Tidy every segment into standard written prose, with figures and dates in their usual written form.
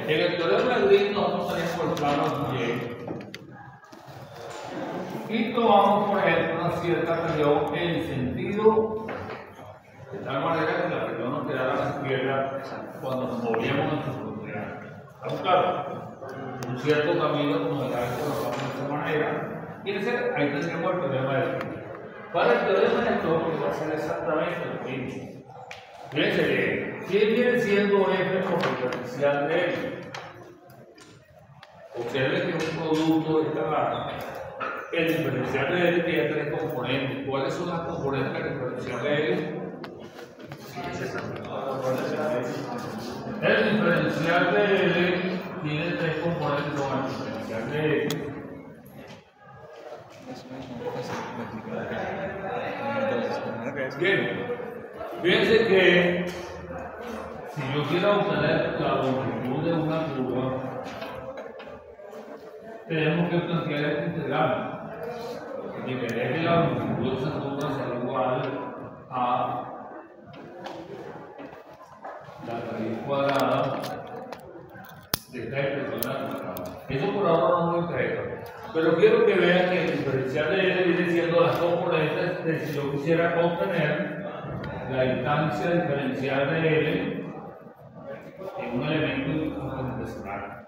en el teorema de Green nosotros tenemos el plano Y. Y tomamos, por ejemplo, una cierta región en sentido de tal manera que la región nos quedara a la izquierda cuando nos movíamos en su frontera. ¿Estamos claros? Un cierto camino como el que lo vamos de esta manera. Y ahí tenemos el teorema de Green. Para el teorema de Stokes va a ser exactamente lo mismo. Fíjense bien, ¿quién viene siendo F como diferencial de L? Observen que es un producto de esta barra. El diferencial de L tiene tres componentes. ¿Cuáles son las componentes del diferencial de L? El diferencial de L tiene tres componentes como el diferencial de L. Bien, fíjense que si yo quiero obtener la longitud de una curva, tenemos que plantear este integral. Y que deje la longitud de esa curva sea igual a la raíz cuadrada de esta expresión cuadrada. Eso por ahora no me interesa. Pero quiero que vean que el diferencial de L viene siendo las componentes de si yo quisiera obtener la distancia diferencial de L en un elemento infinitesimal.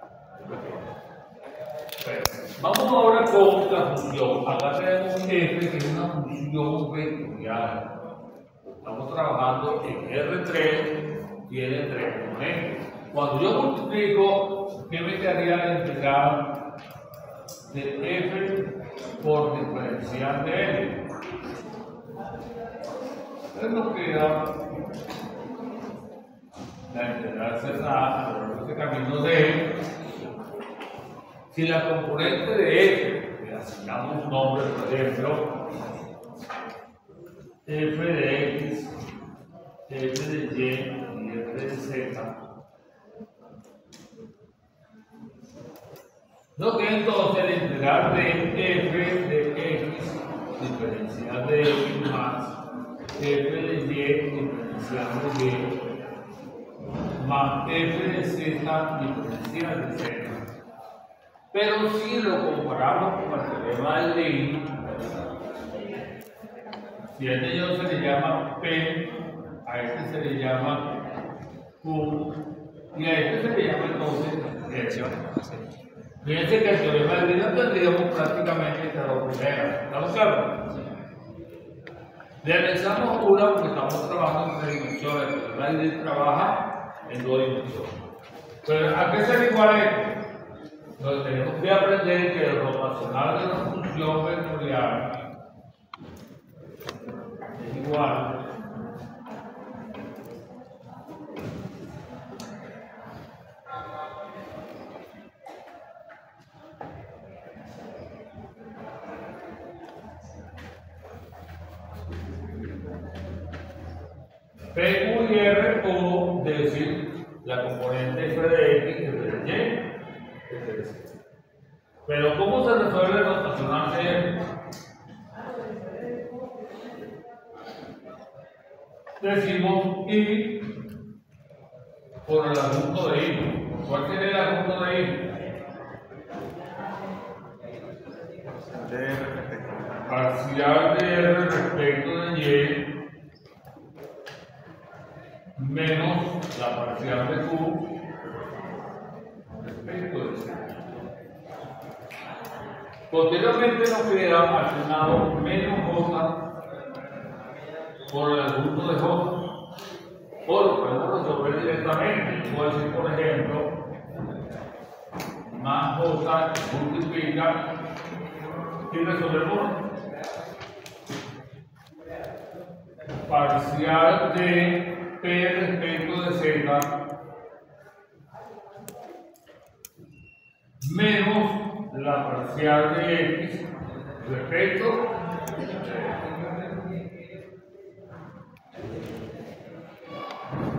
Vamos ahora con la función. Acá tenemos un F que es una función vectorial. Estamos trabajando en R3, tiene tres componentes. Cuando yo multiplico, ¿qué me quedaría la integral de F por diferencial de L? Entonces nos queda la integral cerrada a lo largo de este camino de L. Si la componente de F, le asignamos un nombre, por ejemplo, F de X, F de Y y F de Z, lo que entonces la integral de F de X diferencial de X más F de Y diferencial de Y más F de Z diferencial de Z. Pero si lo comparamos con el teorema de Green, si a este se le llama P, a este se le llama Q y a este se le llama entonces dirección. Fíjense que el teorema de Green tendríamos prácticamente estas dos primeras. ¿Estamos claros? Le anexamos una porque estamos trabajando en tres dimensiones. El teorema de Green trabaja en dos dimensiones. Pero ¿a qué se le iguala esto? Entonces tenemos que aprender que el rotacional de una función vectorial es igual P, Q y R o decir la componente F de X, F de Y. Pero ¿cómo se resuelve el rotacional de F? Decimos I por el adjunto de I. ¿Cuál sería el adjunto de I? Parcial de R respecto de Y menos la parcial de Q respecto de Z. Posteriormente nos queda al lado menos J por el adjunto de J. O lo podemos resolver directamente. Puedo decir, por ejemplo, más J multiplica y resolvemos parcial de P respecto de Z menos la parcial de X respecto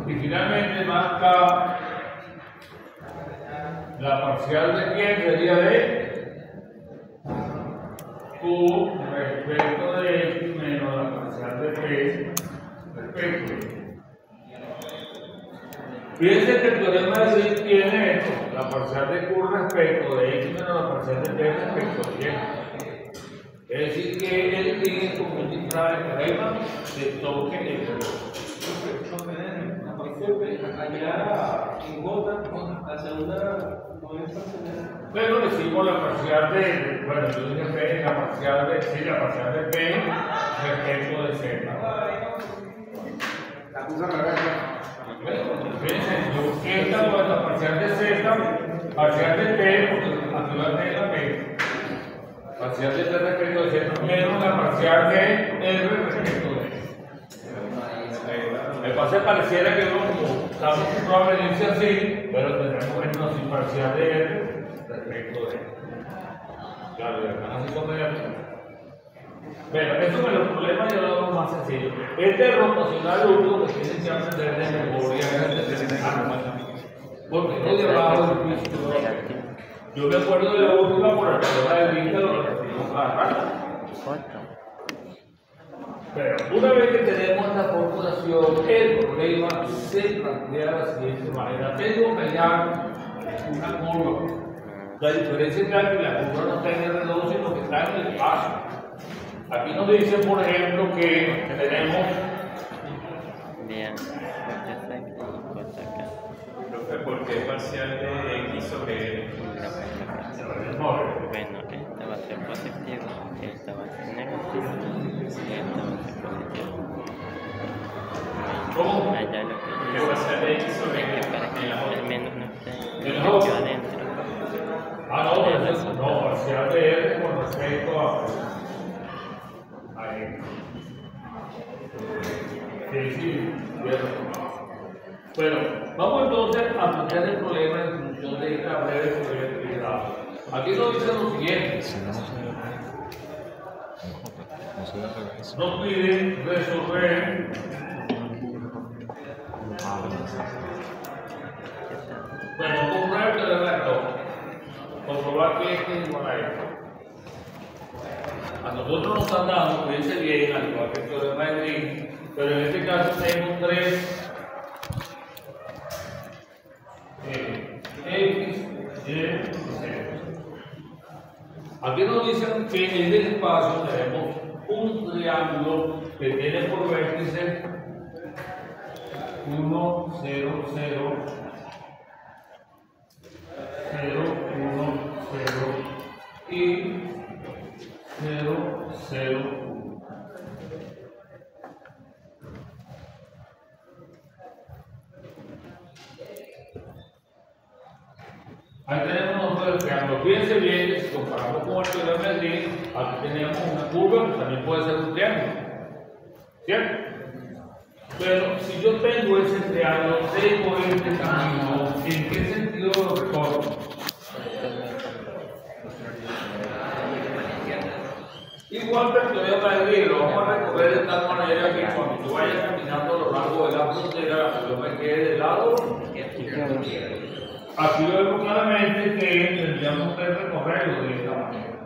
y finalmente marca la parcial de quién sería de Q respecto de X menos la parcial de P respecto. Fíjense que el teorema de Green tiene esto. la parcial de Q respecto de X menos la parcial de P respecto de Y. Es decir, que él tiene como multiplicar el teorema de toque el allá en gota, la segunda no es parcial. Pero decimos la parcial de, bueno, yo dije P, la parcial de, sí, la parcial de P respecto de Z. La puse al revés. Esta no es la parcial de Z, parcial de P, porque aquí va a tener la P. Parcial de P respecto de Z menos la parcial de R respecto de S. Me pasa pareciera que no estamos en probabilidad así, pero tenemos menos sin parcial de R respecto de S. Claro, así como ya. Bueno, eso es el problema, yo lo hago más sencillo. Este rotacional único que tienen que aprender de memoria porque no debajo del piso. Yo me acuerdo de la última por la teoría de vista, lo repetimos cada rato. Pero una vez que tenemos esta formulación, el problema se plantea de la siguiente manera. Tengo que hallar una curva. La diferencia está que la curva no está en el redondo, sino que está en el espacio. Aquí nos dice, por ejemplo, que tenemos. Bien, porque es parcial de X sobre L. bueno, esta va a ser positivo, esta va a ser negativa y esta va a ser positiva. ¿Cómo? Allá lo que ¿Qué parcial de X sobre L? para que el menos no esté ¿En la metido otra? adentro. No, parcial de R con respecto a X. Sí, bueno, vamos entonces a plantear el problema en función de esta breve probabilidad. Aquí nos dice lo siguiente. Nos piden resolver bueno, comprar el teorema de Stoke. Comprobar que este es igual a esto. A nosotros nos han dado, que dice bien, al igual que el teorema de Green, pero en este caso tenemos 3 X, Y, Z. Aquí nos dicen que en el espacio tenemos un triángulo que tiene por vértice 1, 0, 0, 0, 1, 0 y 0, 0, 1. Ahí tenemos nosotros el triángulo. Fíjense bien que si comparamos con el teorema de Green, aquí tenemos una curva que también puede ser un triángulo. ¿Cierto? Pero si yo tengo ese triángulo, tengo este camino, ¿en qué sentido lo recorro? Igual que el teorema de Green, lo vamos a recorrer de tal manera que cuando yo vaya caminando a lo largo de la frontera, yo me quede del lado izquierdo. Aquí vemos claramente que tendríamos que recorrerlo de esta manera.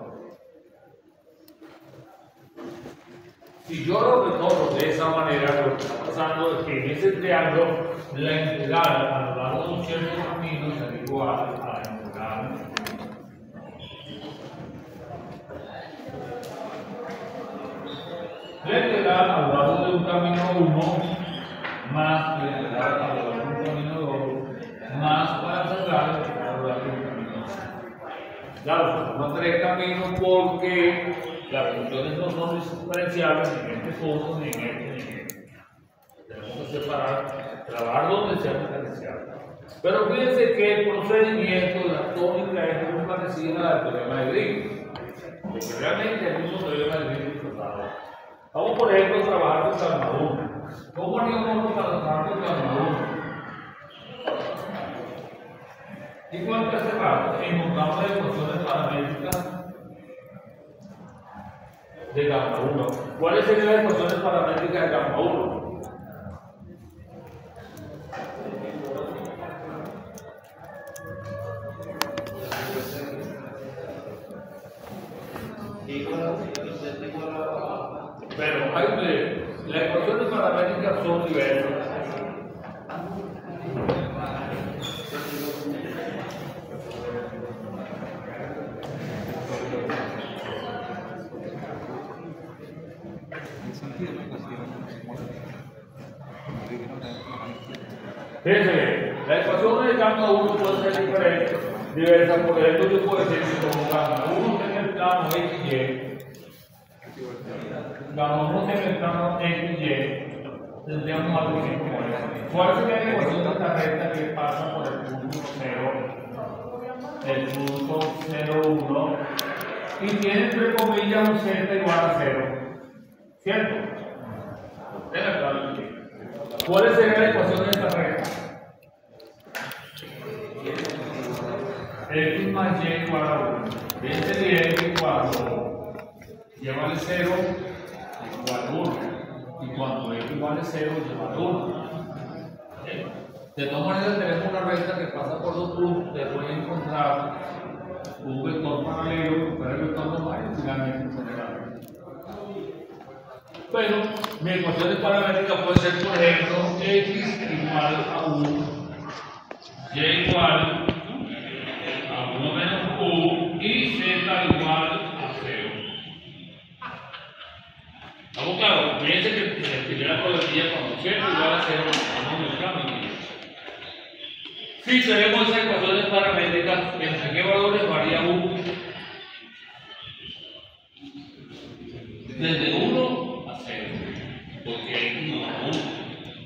Si yo lo recorro de esa manera, lo que está pasando es que en ese triángulo la integral a lo largo de un cierto camino será igual a la integral. La integral a lo largo de un camino 1 más la integral a lo largo de un camino 2 más para cerrar a lo largo de un camino. Claro, no 3 caminos porque las funciones no son diferenciables ni en este punto ni en este ni en este. Tenemos que separar, trabajar donde sea diferenciable. Pero fíjense que el procedimiento de la tónica es muy parecido al teorema de Green, porque realmente es el mismo teorema de Green disfrutado. Vamos, por ejemplo, a trabajar con calma 1. ¿Cómo haríamos para trabajar con calma 1? Igual que hace rato, encontramos las ecuaciones paramétricas de gamma 1. ¿Cuáles serían las ecuaciones paramétricas de gamma 1? Pero las ecuaciones paramétricas son diversas. Fíjense, la ecuación de gamma 1 puede ser diferente, diversa. Por ejemplo, yo puedo decir que como gamma 1 tiene el plano XY, gamma 1 tiene el plano XY, tendríamos algo así como eso. ¿Cuál sería la ecuación de esta recta que pasa por el punto 0, el punto 0, 1, y tiene entre comillas un z igual a 0? ¿Cierto? ¿Cuál sería la ecuación de esta recta? X más y igual a 1. Este de x cuando lleva el 0 igual a 1. Y cuando x igual a 0 lleva a 1. De todas maneras, tenemos una recta que pasa por dos puntos. Después de encontrar un vector paralelo, buscar el vector normal y finalmente poner la recta. Bueno, mi ecuación de paramétrica puede ser, por ejemplo, x igual a 1, y igual a 1 menos u y z igual a 0. ¿Estamos claros? Fíjense que se escribe la coletilla cuando z igual a 0, vamos a cambio. Si tenemos esa ecuación de paramétrica, ¿entre qué valores varía u? Desde 1 a 0, porque x no es 1.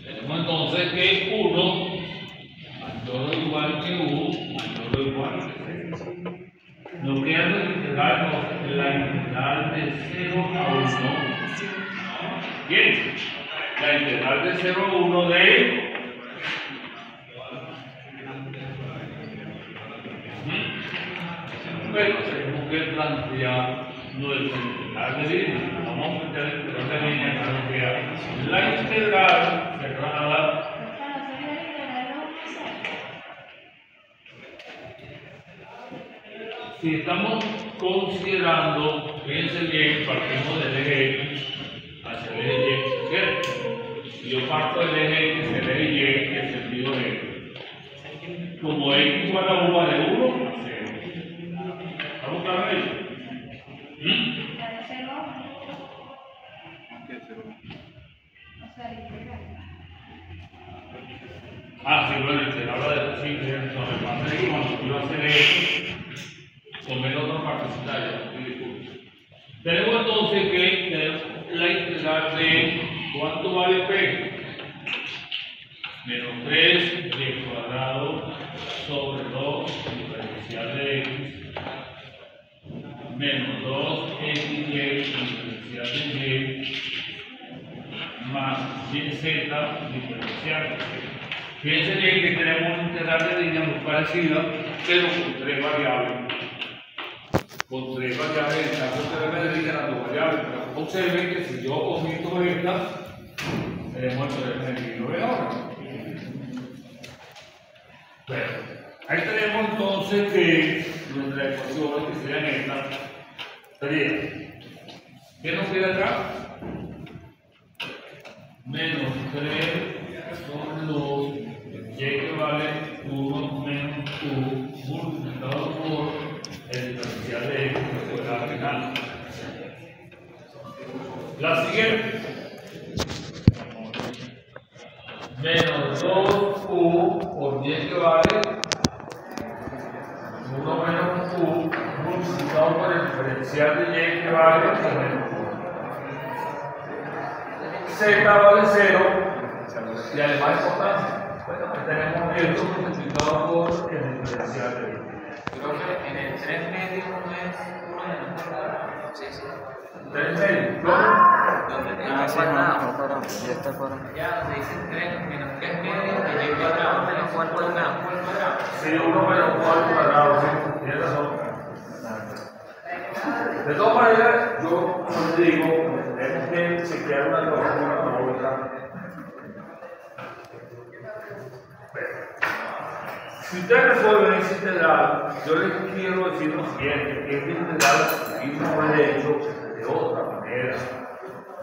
Tenemos entonces que 1 mayor o igual que u mayor o igual que 0. Lo que hace la integral de 0 a 1. Bien, la integral de 0 a 1 de pero tenemos que plantear nuestra integral de línea. Vamos a plantear la integral de línea para la integral cerrada si estamos considerando, fíjense bien, partimos del eje X hacia el eje Y, ¿cierto? Si yo parto del eje X hacia el eje Y, el sentido es X. Como X igual a u vale 1, a 0. ¿Estamos claros ahí? Sí, bueno, se habla de sí, entonces pasa que cuando quiero hacer esto, tomé la otra partecita ya, tenemos entonces que la integral de ¿cuánto vale P? Menos 3y cuadrado sobre 2 diferencial de x menos 2xy diferencial de y más yz diferencial de z. Fíjense bien que tenemos una integral de línea muy parecida, pero con tres variables. Con tres variables, en el caso de integral de línea eran dos variables, pero observen que si yo omito esta, tenemos el teorema de Gauss ahora. Bueno, ahí tenemos entonces que nuestra ecuación, que serían estas, sería, ¿qué nos queda acá? Menos 3 sobre 2, y que vale 1 menos u multiplicado por el diferencial de x que fue la final. La siguiente, menos 2u por y que vale 1 menos u multiplicado por el diferencial de y que vale menos u. Z vale 0 y además importante, bueno, tenemos esto multiplicado por el diferencial de y. Creo que en el 3 medio no es 1 menos cuadrado. Sí, sí. 3 medio, ¿dónde está cuadrado? Ya, donde dice 3 menos 3 medio de y cuadrado menos 4 cuadrado. Sí, 1 menos 4 cuadrado, sí, tienes razón. De todas maneras, yo les digo, tenemos que chequear una cosa con la otra. Si ustedes resuelven esa integral, yo les quiero decir lo siguiente, que esta integral aquí no lo he hecho de otra manera.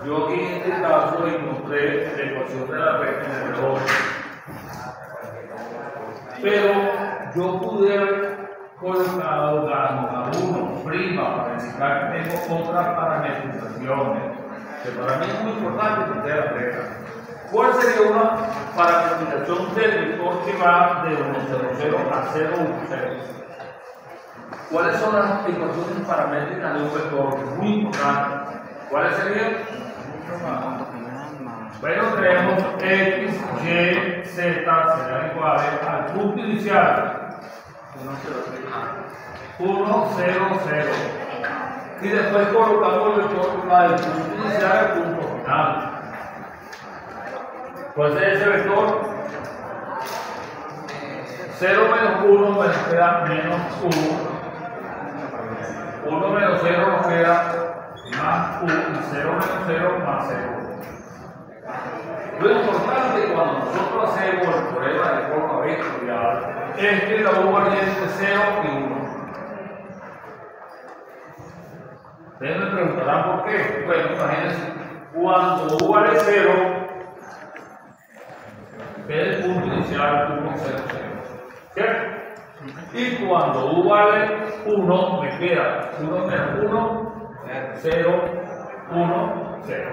Yo aquí en este caso encontré la ecuación de la recta en el reloj. Pero yo pude haber colocado gamma 1' para indicar que tengo otras parametrizaciones, que para mí es muy importante que ustedes aprendan. ¿Cuál sería una parametrización del vector que va de 1, 0, 0 a 0, 1, 0? ¿Cuáles son las ecuaciones paramétricas de un vector? Es muy importante. ¿Cuáles serían? Bueno, tenemos x, y, z serán iguales al punto inicial 1, 0, 0. Y después colocamos el vector del punto inicial al punto final. ¿Cuál es ese vector? 0 menos 1 nos queda menos 1. 1 menos 0 nos queda más 1. Y 0 menos 0 más 0. Lo importante cuando nosotros hacemos el problema de forma vectorial es que la U varía entre 0 y 1. Ustedes me preguntarán por qué. Bueno, imagínense, cuando U vale 0, es el punto inicial 1, 0, 0. ¿Cierto? Y cuando U vale 1, me queda 1 menos 1, 0, 1, 0.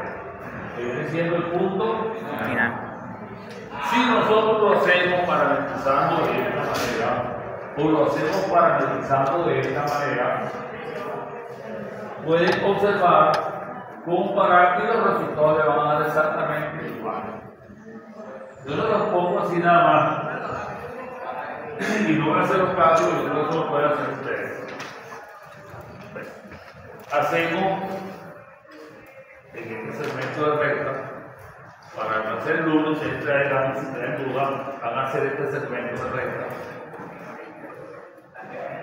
Que viene siendo el punto final. Si nosotros lo hacemos parametrizando de esta manera, o lo hacemos parametrizando de esta manera, pueden observar, comparar y los resultados le van a dar exactamente igual. Yo no los pongo así nada más y no voy a hacer los cálculos, yo creo que eso lo pueden hacer ustedes. Hacemos en este segmento de recta, para no hacer el 1, si tienen duda, van a hacer este segmento de recta.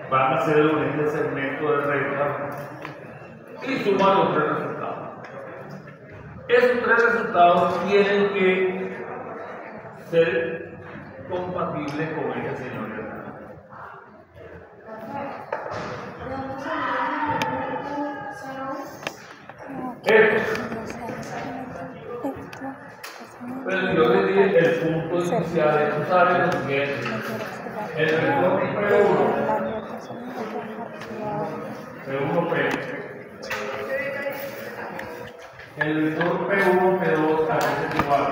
Van a hacer este segmento de recta y suman los 3 resultados. Esos 3 resultados tienen que ser compatibles con este señor. Pero yo le dije el punto inicial, esto sale lo siguiente. El vector P1, el vector P1, P2 a veces igual.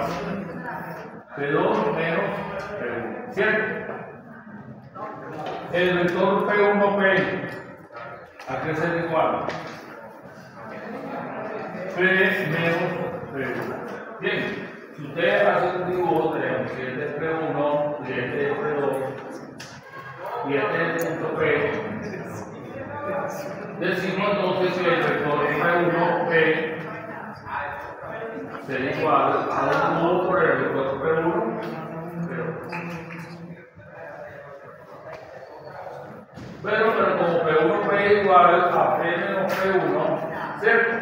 P2 menos P1, ¿cierto? El vector P1P, ¿a qué será igual? P menos P1. Bien, si ustedes hacen un dibujo, tenemos que este es P1, y este es P2, y este es el punto P. Decimos entonces que el vector P1P será igual a un modo por el vector P1, pero como P1P es igual a P menos P1, ¿cierto?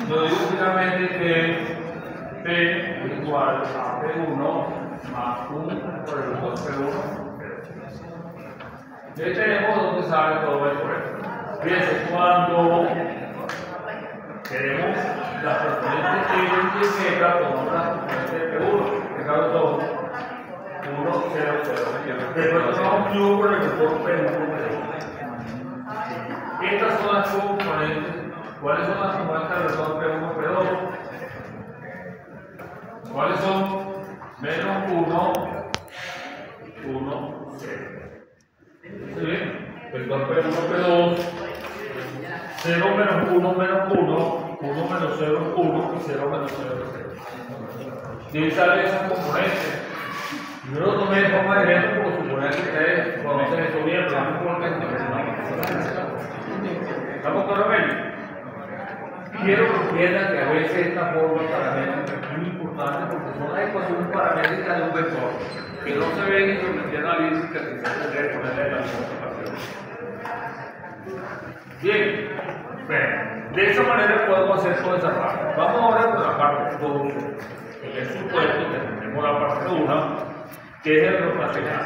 Yo digo finalmente que P es igual a P1 más 1 por el vector P1. Ya tenemos donde sale todo esto. Fíjense, cuando queremos las componentes X y Z, tomamos las componentes de P1, que cada son 1, 0, 0. Después tomamos Q por el vector P1. Estas son las componentes. ¿Cuáles son las componentes del vector P1, P2? ¿Cuáles son? Menos 1, 1, 0. ¿Sí bien? Vector P1, P2, 0 menos 1 menos 1, 1 menos 0 es 1 y 0 menos 0 es 0. Y ahí salen esas componentes. Yo lo tomé de forma directa porque suponer que ustedes conocen esto bien, pero no importa que ¿estamos claros bien? Quiero que entiendan que a veces esta forma paramétrica es muy importante porque son las ecuaciones paramétricas de un vector que no se ven en geometría analítica que se puede poner en la demostración. Bien, bueno, de esa manera podemos hacer toda esa parte. Vamos ahora con la parte 2, en el supuesto que tenemos la parte 1, que es el rotacional.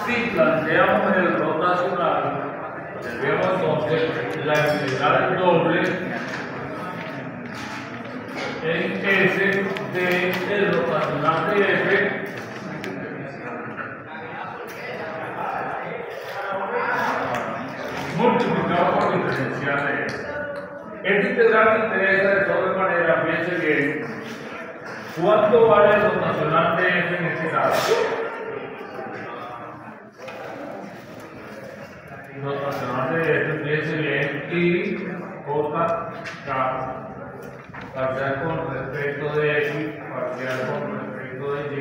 Si planteamos el rotacional, vemos entonces la integral doble en S de el rotacional de F multiplicado por la diferencial de S. Este integral me interesa de sobremanera, fíjense bien, ¿cuánto vale el rotacional de F en este caso? Rotacional de F, fíjense bien, y J, K, parcial con respecto de X, parcial con respecto de Y,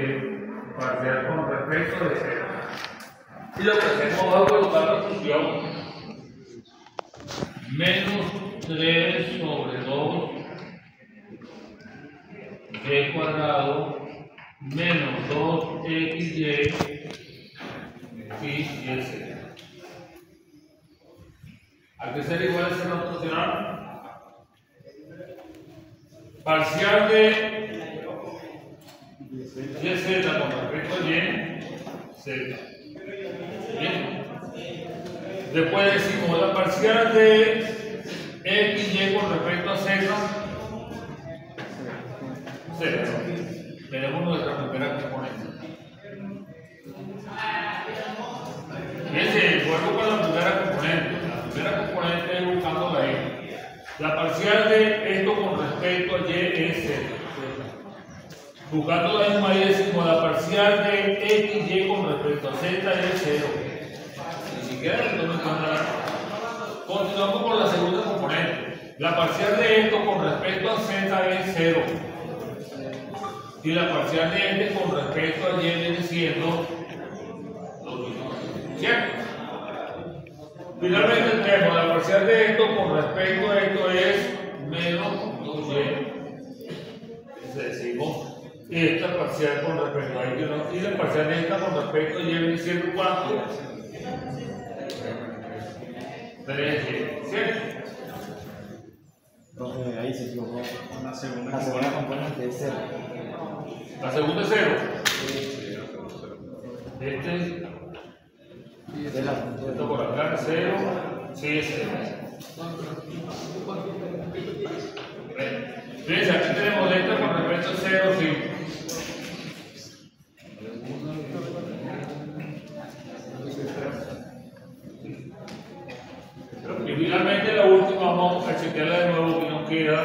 parcial con respecto de Z. Y lo que hacemos es colocar la función menos 3 sobre 2 y cuadrado menos 2xy y y. ¿A qué sería igual ese rotacional? Parcial de YZ con respecto a YZ. Bien. Después decimos la parcial de XY con respecto a Z. Tenemos nuestra primera componente. Fíjense, vuelvo con la primera componente. La primera componente es buscando la X. La parcial de esto con respecto a Y es Z. Buscando la misma Y decimos la parcial de XY con respecto a Z es 0. Ni siquiera esto no está nada. Continuamos con la segunda componente. La parcial de esto con respecto a Z es 0. Y la parcial de este con respecto a Y viene siendo lo mismo. ¿Cierto? Finalmente tenemos la parcial de esto con respecto a esto es menos 2y. Entonces decimos esta parcial con respecto a y la parcial de esta con respecto a y viene siendo ¿cuánto? 3y. ¿Cierto? Profe, ahí se equivocó. La segunda componente es 0. La segunda es 0. Esto por acá es 0. Sí, es 0. Fíjense, aquí tenemos esto con respecto a 0, sí. Y finalmente la última vamos a chequearla de nuevo que nos queda.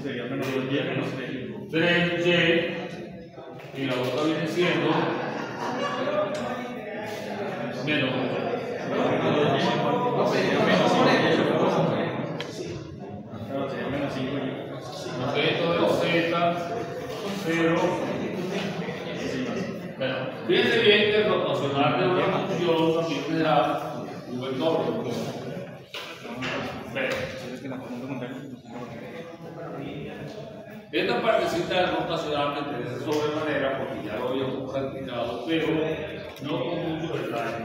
Sería menos 2y menos 3y y la otra viene siendo menos 5. Esto es Z, 0. Bueno, fíjense bien que el rotacional de una función también te da un vector. Esta partecita del rotacional me interesa sobremanera porque ya lo habíamos practicado, pero no con mucho detalle.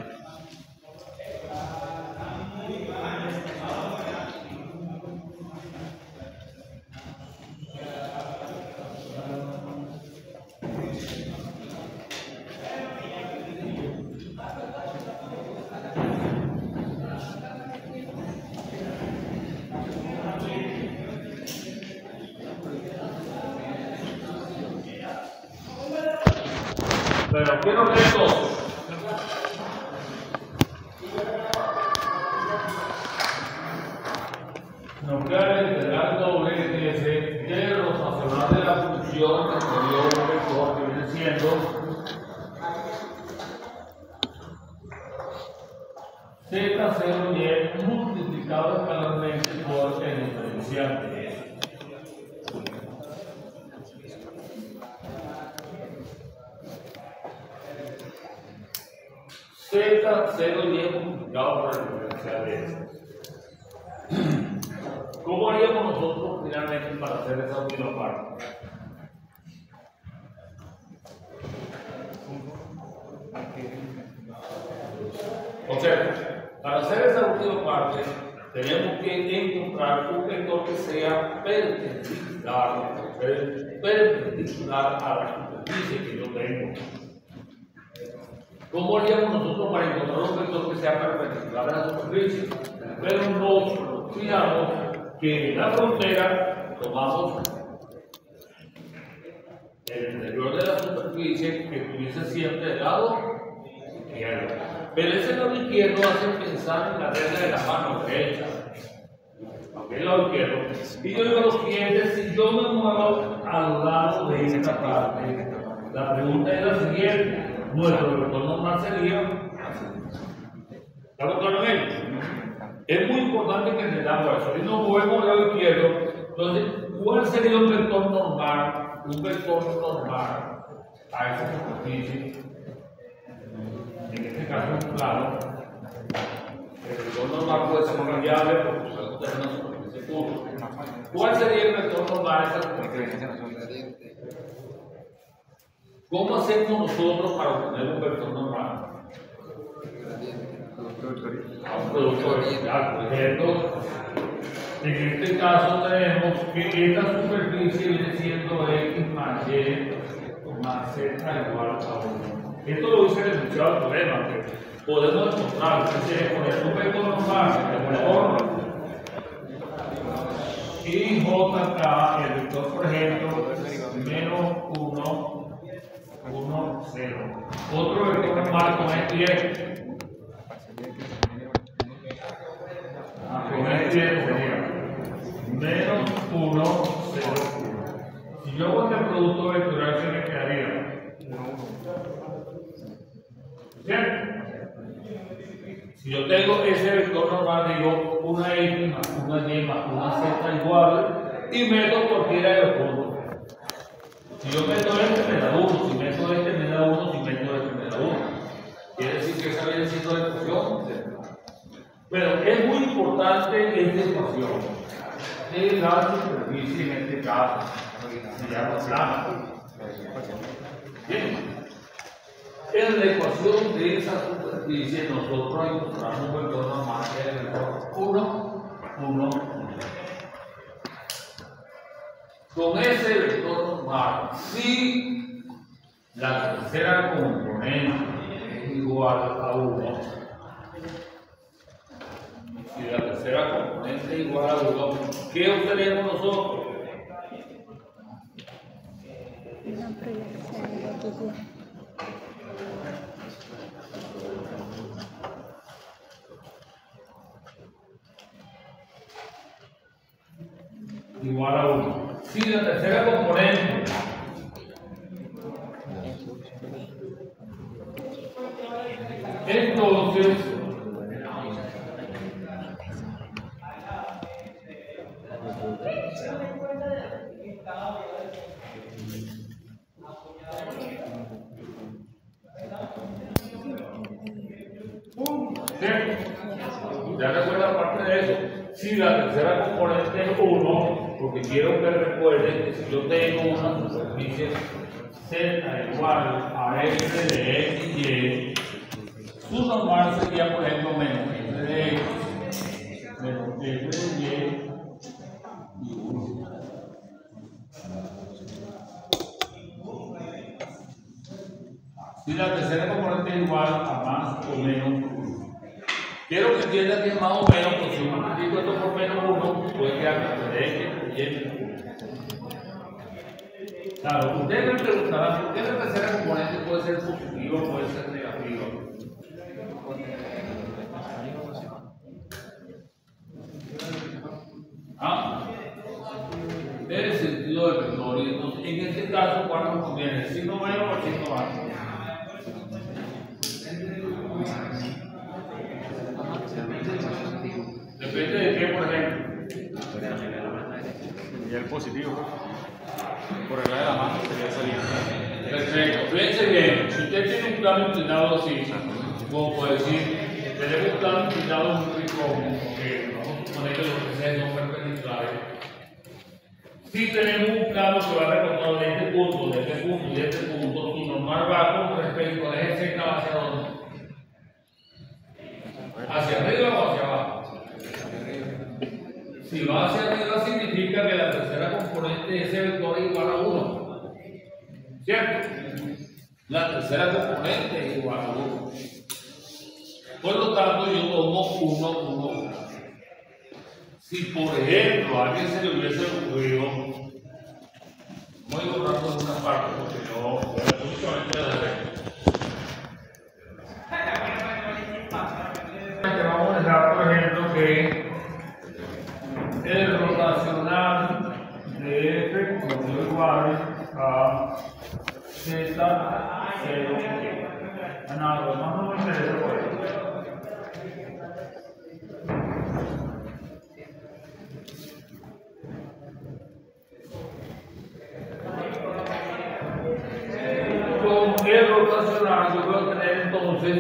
Pero quiero ver todo. Nos queda el integral doble del rotacional de la función que se dio un vector que viene siendo Z0y multiplicado escalarmente por el diferencial. Z0y multiplicado por el diferencial de esto. ¿Cómo haríamos nosotros finalmente para hacer esa última parte? O sea, para hacer esa última parte tenemos que encontrar un vector que sea perpendicular a la superficie que yo tengo. ¿Cómo haríamos nosotros para encontrar un vector que sea perpendicular a la superficie? Pero nos fijamos que en la frontera tomamos el interior de la superficie que estuviese siempre del lado izquierdo. Pero ese lado izquierdo hace pensar en la regla de la mano derecha. que es el lado izquierdo, y yo digo lo siguiente: si yo me muevo al lado de esta parte, la pregunta es la siguiente: nuestro vector normal sería así. ¿Estamos claros en ello? Es muy importante que entendamos eso. Si nos movemos al lado izquierdo, entonces, ¿cuál sería un vector normal? Un vector normal a esa superficie. En este caso es claro. El vector normal puede ser cambiable porque usted tiene una superficie curva. ¿Cuál sería el vector normal a esa superficie? ¿Cómo hacemos nosotros para obtener un vector normal? A un producto vectorial, por ejemplo. En este caso tenemos que esta superficie viene siendo X más Y más Z igual a 1. Esto lo hice en el enunciado del problema, que podemos demostrar que poner un vector normal de buena forma. Y JK, el vector, por ejemplo, menos 1, 1, 0. Otro vector normal con X y X. Con X y X sería menos 1, 0, 1. Si yo hago este producto vectorial, ¿qué me quedaría? ¿Cierto? Si yo tengo ese vector normal, digo una X más una Y más una Z igual y meto cualquiera de los puntos. Si yo meto este, me da 1. Si meto este, me da 1. Si meto este, me da 1. Quiere decir que esa viene siendo la ecuación. Pero es muy importante esta ecuación. De la superficie en este caso se llama plana. Bien. En la ecuación de esa superficie nosotros encontramos un vector normal que es el vector 1, 1, 1. Con ese vector normal, si la tercera componente es igual a 1, si la tercera componente es igual a 1, ¿qué obtenemos nosotros? Igual a 1. Si la tercera componente entonces ya recuerda parte de eso. Si la tercera componente es 1, porque quiero que recuerden que si yo tengo una superficie Z igual a F de X y Y, su normal sería, por ejemplo, menos F de X, menos F de Y y 1. Si la tercera componente es igual a más o menos 1. Quiero que entiendan que es más o menos, porque si yo multiplico esto por menos 1, puede quedar de X, Y. Claro, ustedes me preguntarán, ¿por qué la tercera componente puede ser positiva o puede ser negativa? El sentido del vector. Y entonces, en este caso, ¿cuál nos conviene? ¿El signo menos o el signo más? Depende de qué, por ejemplo. Y el positivo, por el lado de la mano, sería salir. Perfecto. Fíjense bien, si usted tiene un plano inclinado así, como puede decir, tenemos un plano inclinado muy común, porque vamos a suponer que los que son perpendiculares. Si tenemos un plano que va recortado de este punto, de este punto y de este punto, su normal va con respecto al eje Z hacia dónde? ¿Hacia arriba o hacia abajo? Si va hacia arriba significa que la tercera componente de ese vector es igual a 1. ¿Cierto? La tercera componente es igual a 1. Por lo tanto, yo tomo 1, 1, 1. Si por ejemplo a alguien se le hubiese ocurrido, voy a borrar por una parte porque no voy a únicamente la vamos a dejar, por ejemplo, que el 0. No, lo más no me interesa por eso. Con el rotacional yo voy a tener entonces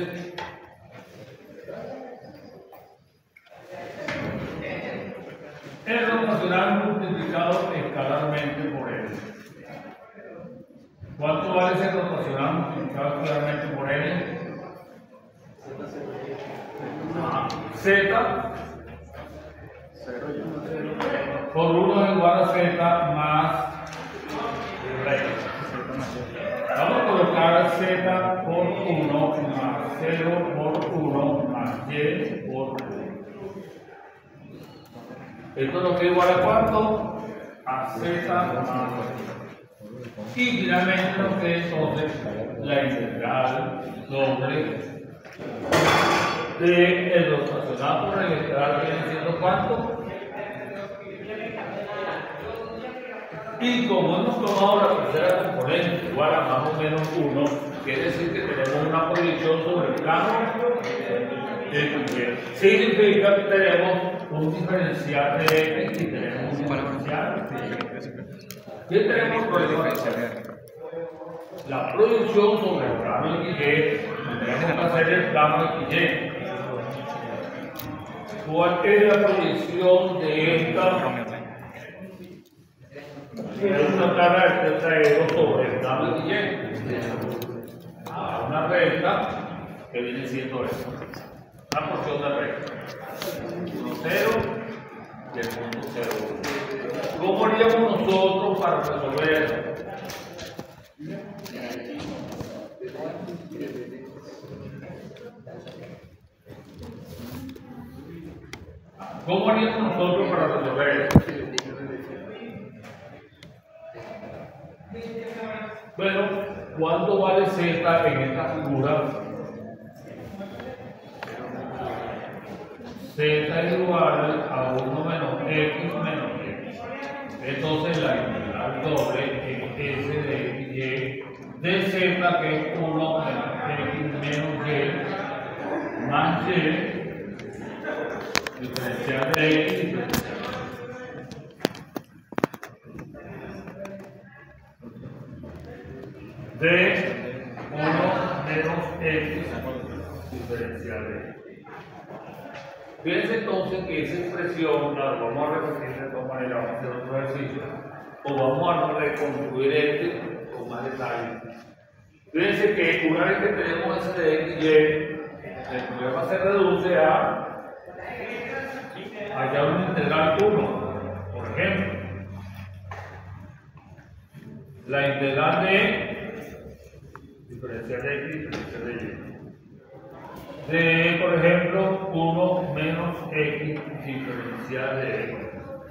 el rotacional multiplicado escalarmente por L. ¿Cuánto vale ese rotacional multiplicado escalarmente por L? Z por 1 es igual a Z más R. Vamos a colocar Z por 1 más 0 por 1 más Y por 1. Esto nos queda igual a ¿cuánto? A Z más 1. Y finalmente nos queda entonces la integral doble de el rotacional por el escalar viene siendo ¿cuánto? Y como hemos tomado la tercera componente igual a más o menos 1, quiere decir que tenemos una proyección sobre el plano de significa que tenemos un diferencial de X y tenemos un diferencial de Y. ¿Qué tenemos por el la proyección sobre el plano XY? Tenemos que hacer el plano XY. ¿Cuál es la proyección de esta? Es una tabla de tetraedro sobre el plano XY. A una recta que viene siendo esta. Una porción de recta. 1, 0 y el punto 0. ¿Cómo haríamos nosotros para resolver eso? ¿Cómo haríamos nosotros para resolver eso? Bueno, ¿cuánto vale Z en esta figura? Z es igual a 1 menos X menos X. Entonces la integral doble es S de Y de Z, que es 1 menos X menos Y más Y diferencial de X de 1 menos X diferencial de X. Fíjense entonces que esa expresión la vamos a repetir de todas maneras, vamos a hacer otro ejercicio, o vamos a reconstruir este con más detalle. Fíjense que una vez que tenemos ese de X y Y, el problema se reduce a hallar un integral 1, por ejemplo. La integral de diferencial de X y diferencial de Y. De, por ejemplo, 1 menos X diferencial de X.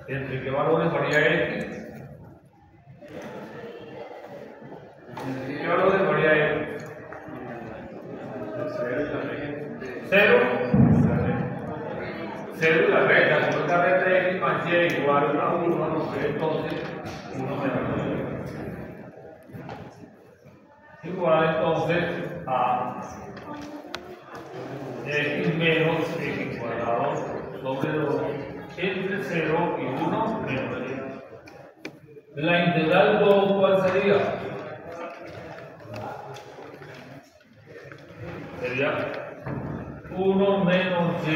¿Entre qué valores varía X? ¿Entre qué valores varía X? 0. 0 y la recta. Como esta recta de X más Y igual a 1, nos queda entonces 1 menos Y. Igual entonces a X menos X cuadrado sobre 2 entre 0 y 1 menos X. La integral 2, ¿cuál sería? Sería 1 menos Y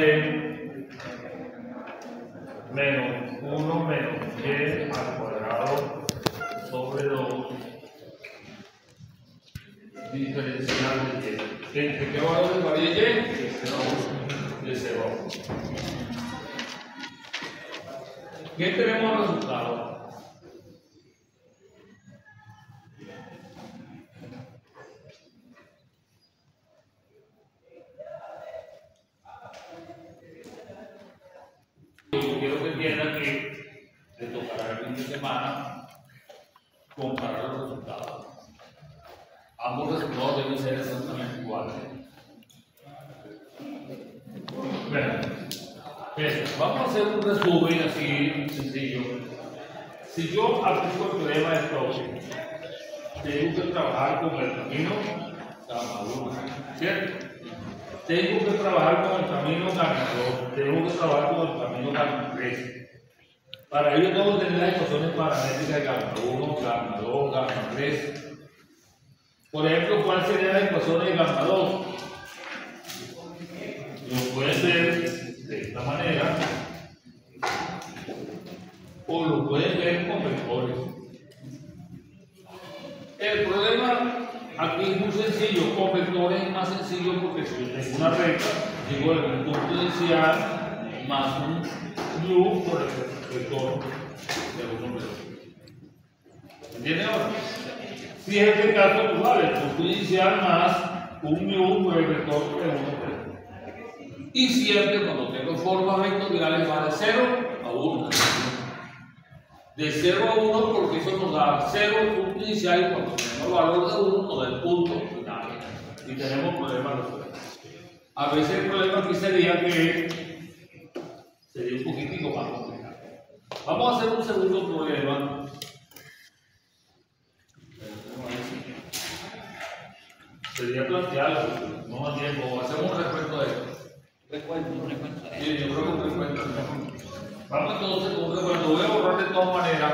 menos 1 menos Y al cuadrado sobre 2 diferencial de Y. ¿Entre qué valores varía Y? De 0. ¿Qué tenemos resultado? Quiero que entiendan que le tocará el fin de semana comparar los resultados. Ambos resultados deben ser exactamente iguales. Bueno, vamos a hacer un resumen así sencillo. Si yo aplico el teorema de Stokes tengo que trabajar con el camino gamma 1, ¿cierto? Tengo que trabajar con el camino gamma 2, tengo que trabajar con el camino gamma 3. Para ello tengo que tener las ecuaciones paramétricas de gamma 1, gamma 2, gamma 3. Por ejemplo, ¿cuál sería la ecuación de gamma 2? Lo pueden ver de esta manera o lo pueden ver con vectores. El problema aquí es muy sencillo, con vectores es más sencillo porque si yo tengo una recta, digo el punto inicial más un nu por el vector de un vector. ¿Entienden ahora? Si es este caso, pues vale, el punto inicial más un nu por el vector de 1, 3. Y siempre cuando tengo formas vectoriales va de 0 a 1. De 0 a 1 porque eso nos da 0 el punto inicial y cuando tenemos el valor de 1 nos da el punto final. Y tenemos problemas resueltos. A veces el problema aquí sería un poquitico más complicado. Vamos a hacer un segundo problema. Sería plantearlo, no más tiempo. Hacemos un recuento de esto. Sí, yo creo que un recuento. Vamos entonces con un recuento. Voy a borrar de todas maneras